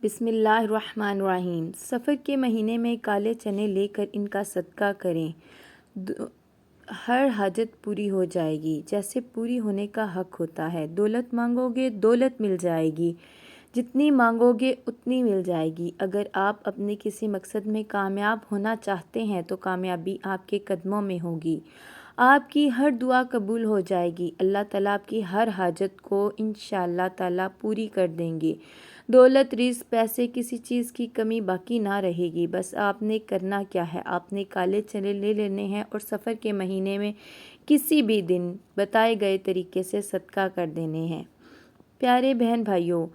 بسم اللہ الرحمن الرحیم۔ سفر کے مہینے میں کالے چنے لے کر ان کا صدقہ کریں، ہر حاجت پوری ہو جائے گی جیسے پوری ہونے کا حق ہوتا ہے۔ دولت مانگو گے دولت مل جائے گی، جتنی مانگو گے اتنی مل جائے گی۔ اگر آپ اپنے کسی مقصد میں کامیاب ہونا چاہتے ہیں تو کامیابی آپ کے قدموں میں ہوگی، آپ کی ہر دعا قبول ہو جائے گی۔ اللہ تعالیٰ آپ کی ہر حاجت کو انشاءاللہ تعالیٰ پوری کر دیں گے۔ دولت، رزق، پیسے، کسی چیز کی کمی باقی نہ رہے گی۔ بس آپ نے کرنا کیا ہے، آپ نے کالے چنے لے لینے ہیں اور سفر کے مہینے میں کسی بھی دن بتائے گئے طریقے سے صدقہ کر دینے ہیں۔ پیارے بہن بھائیوں،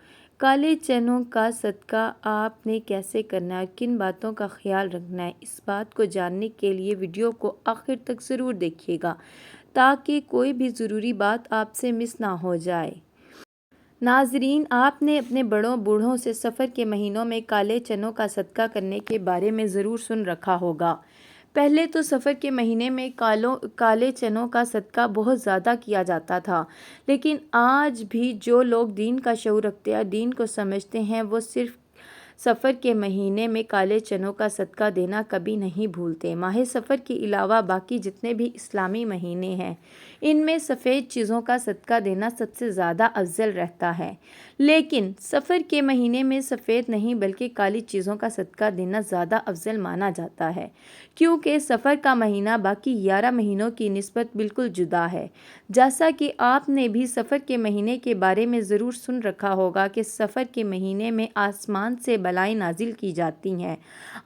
کالے چنوں کا صدقہ آپ نے کیسے کرنا ہے اور کن باتوں کا خیال رکھنا ہے، اس بات کو جاننے کے لیے ویڈیو کو آخر تک ضرور دیکھیے گا تاکہ کوئی بھی ضروری بات آپ سے مس نہ ہو جائے۔ ناظرین، آپ نے اپنے بڑوں بوڑھوں سے سفر کے مہینوں میں کالے چنوں کا صدقہ کرنے کے بارے میں ضرور سن رکھا ہوگا۔ پہلے تو سفر کے مہینے میں کالے چنوں کا صدقہ بہت زیادہ کیا جاتا تھا، لیکن آج بھی جو لوگ دین کا شعور رکھتے ہیں، دین کو سمجھتے ہیں، وہ صرف سفر کے مہینے میں کالے چنوں کا صدقہ دینا کبھی نہیں بھولتے۔ ماہ سفر کے علاوہ باقی جتنے بھی اسلامی مہینے ہیں، ان میں سفید چیزوں کا صدقہ دینا سب سے زیادہ افضل رہتا ہے، لیکن سفر کے مہینے میں سفید نہیں بلکہ کالی چیزوں کا صدقہ دینا زیادہ افضل مانا جاتا ہے، کیونکہ سفر کا مہینہ باقی 11 مہینوں کی نسبت بالکل جدا ہے۔ جیسا کہ آپ نے بھی سفر کے مہینے کے بارے میں ضرور سن رکھا ہوگا کہ سفر کے مہینے میں آسمان سے بلائیں نازل کی جاتی ہیں۔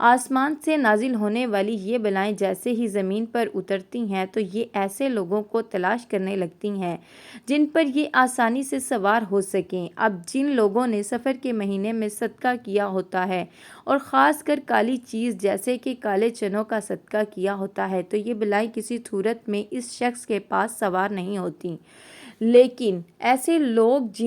آسمان سے نازل ہونے والی یہ بلائیں جیسے ہی زمین پر اترتی ہیں تو یہ ایسے لوگوں کو تلاش کرنے لگتی ہیں جن پر یہ آسانی سے سوار ہو سکیں۔ اب جن لوگوں نے سفر کے مہینے میں صدقہ کیا ہوتا ہے اور خاص کر کالی چیز جیسے کہ کالے چنوں کا صدقہ کیا ہوتا ہے تو یہ بلائیں کسی صورت میں اس شخص کے پاس سوار نہیں ہوتی، لیکن ایسے لوگ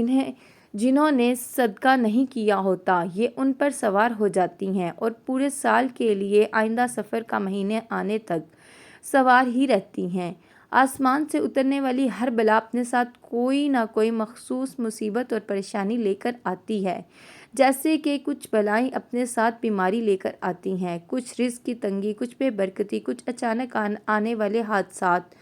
جنہوں نے صدقہ نہیں کیا ہوتا یہ ان پر سوار ہو جاتی ہیں اور پورے سال کے لیے آئندہ سفر کا مہینے آنے تک سوار ہی رہتی ہیں۔ آسمان سے اترنے والی ہر بلا اپنے ساتھ کوئی نہ کوئی مخصوص مصیبت اور پریشانی لے کر آتی ہے، جیسے کہ کچھ بلائیں اپنے ساتھ بیماری لے کر آتی ہیں، کچھ رزق کی تنگی، کچھ بے برکتی، کچھ اچانک آنے والے حادثات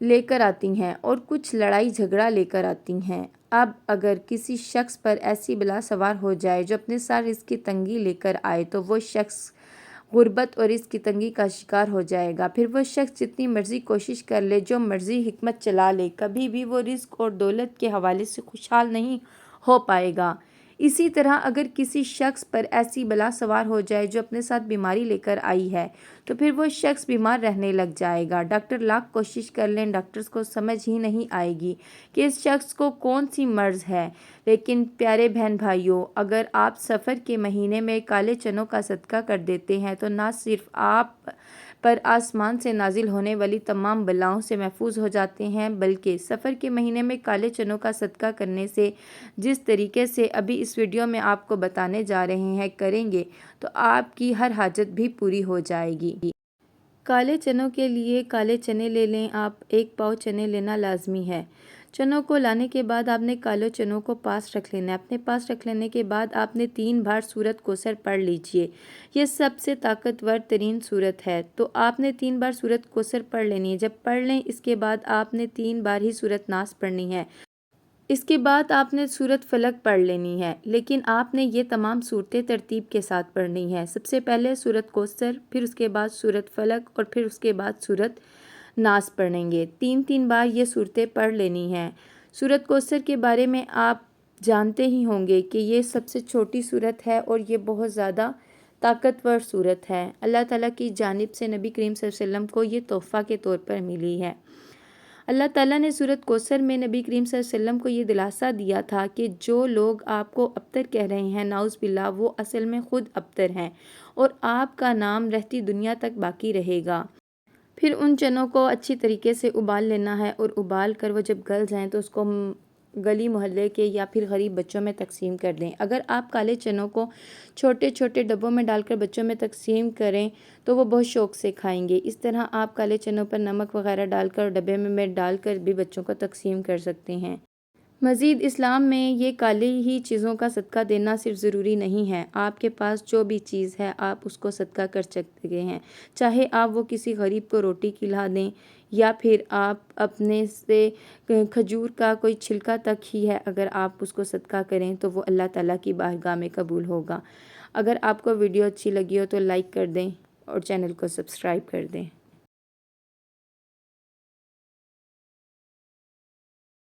لے کر آتی ہیں اور کچھ لڑائی جھگڑا لے کر آتی ہیں۔ اب اگر کسی شخص پر ایسی بلا سوار ہو جائے جو اپنے ساتھ رزق کی تنگی لے کر آئے تو وہ شخص غربت اور رزق کی تنگی کا شکار ہو جائے گا۔ پھر وہ شخص جتنی مرضی کوشش کر لے، جو مرضی حکمت چلا لے، کبھی بھی وہ رزق اور دولت کے حوالے سے خوشحال نہیں ہو پائے گا۔ اسی طرح اگر کسی شخص پر ایسی بلا سوار ہو جائے جو اپنے ساتھ بیماری لے کر آئی ہے تو پھر وہ شخص بیمار رہنے لگ جائے گا۔ ڈاکٹر لاکھ کوشش کر لیں، ڈاکٹرز کو سمجھ ہی نہیں آئے گی کہ اس شخص کو کون سی مرض ہے۔ لیکن پیارے بہن بھائیوں، اگر آپ سفر کے مہینے میں کالے چنوں کا صدقہ کر دیتے ہیں تو نہ صرف آپ پر آسمان سے نازل ہونے والی تمام بلاؤں سے محفوظ ہو جاتے ہیں، بلکہ سفر کے مہینے میں کالے چنوں کا صدقہ کرنے سے جس طریقے سے ابھی اس ویڈیو میں آپ کو بتانے جا رہے ہیں کریں گے تو آپ کی ہر حاجت بھی پوری ہو جائے گی۔ کالے چنوں کے لیے کالے چنے لے لیں آپ، 1 پاؤ چنے لینا لازمی ہے۔ چنوں کو لانے کے بعد آپ نے کالے چنوں کو پاس رکھ لینا ہے۔ اپنے پاس رکھ لینے کے بعد آپ نے 3 بار سورۃ کوثر پڑھ لیجئے، یہ سب سے طاقتور ترین سورت ہے، تو آپ نے 3 بار سورۃ کوثر پڑھ لینی ہے۔ جب پڑھ لیں اس کے بعد آپ نے 3 بار ہی سورۃ ناس پڑھنی ہے، اس کے بعد آپ نے سورۃ فلق پڑھ لینی ہے، لیکن آپ نے یہ تمام صورتیں ترتیب کے ساتھ پڑھنی ہے۔ سب سے پہلے سورۃ کوثر، پھر اس کے بعد سورۃ فلق اور پھر اس کے بعد سورۃ ناس پڑھیں گے۔ 3 بار یہ صورتیں پڑھ لینی ہیں۔ سورۃ کوثر کے بارے میں آپ جانتے ہی ہوں گے کہ یہ سب سے چھوٹی سورت ہے اور یہ بہت زیادہ طاقتور سورت ہے۔ اللہ تعالیٰ کی جانب سے نبی کریم صلی اللہ علیہ وسلم کو یہ تحفہ کے طور پر ملی ہے۔ اللہ تعالیٰ نے سورۃ کوثر میں نبی کریم صلی اللہ علیہ وسلم کو یہ دلاسا دیا تھا کہ جو لوگ آپ کو ابتر کہہ رہے ہیں نعوذ باللہ، وہ اصل میں خود ابتر ہیں اور آپ کا نام رہتی دنیا تک باقی رہے گا۔ پھر ان چنوں کو اچھی طریقے سے ابال لینا ہے اور ابال کر وہ جب گل جائیں تو اس کو گلی محلے کے یا پھر غریب بچوں میں تقسیم کر دیں۔ اگر آپ کالے چنوں کو چھوٹے چھوٹے ڈبوں میں ڈال کر بچوں میں تقسیم کریں تو وہ بہت شوق سے کھائیں گے۔ اس طرح آپ کالے چنوں پر نمک وغیرہ ڈال کر ڈبے میں ڈال کر بھی بچوں کو تقسیم کر سکتے ہیں۔ مزید اسلام میں یہ کالی ہی چیزوں کا صدقہ دینا صرف ضروری نہیں ہے، آپ کے پاس جو بھی چیز ہے آپ اس کو صدقہ کر سکتے ہیں، چاہے آپ وہ کسی غریب کو روٹی کھلا دیں یا پھر آپ اپنے سے کھجور کا کوئی چھلکا تک ہی ہے، اگر آپ اس کو صدقہ کریں تو وہ اللہ تعالیٰ کی بارگاہ میں قبول ہوگا۔ اگر آپ کو ویڈیو اچھی لگی ہو تو لائک کر دیں اور چینل کو سبسکرائب کر دیں۔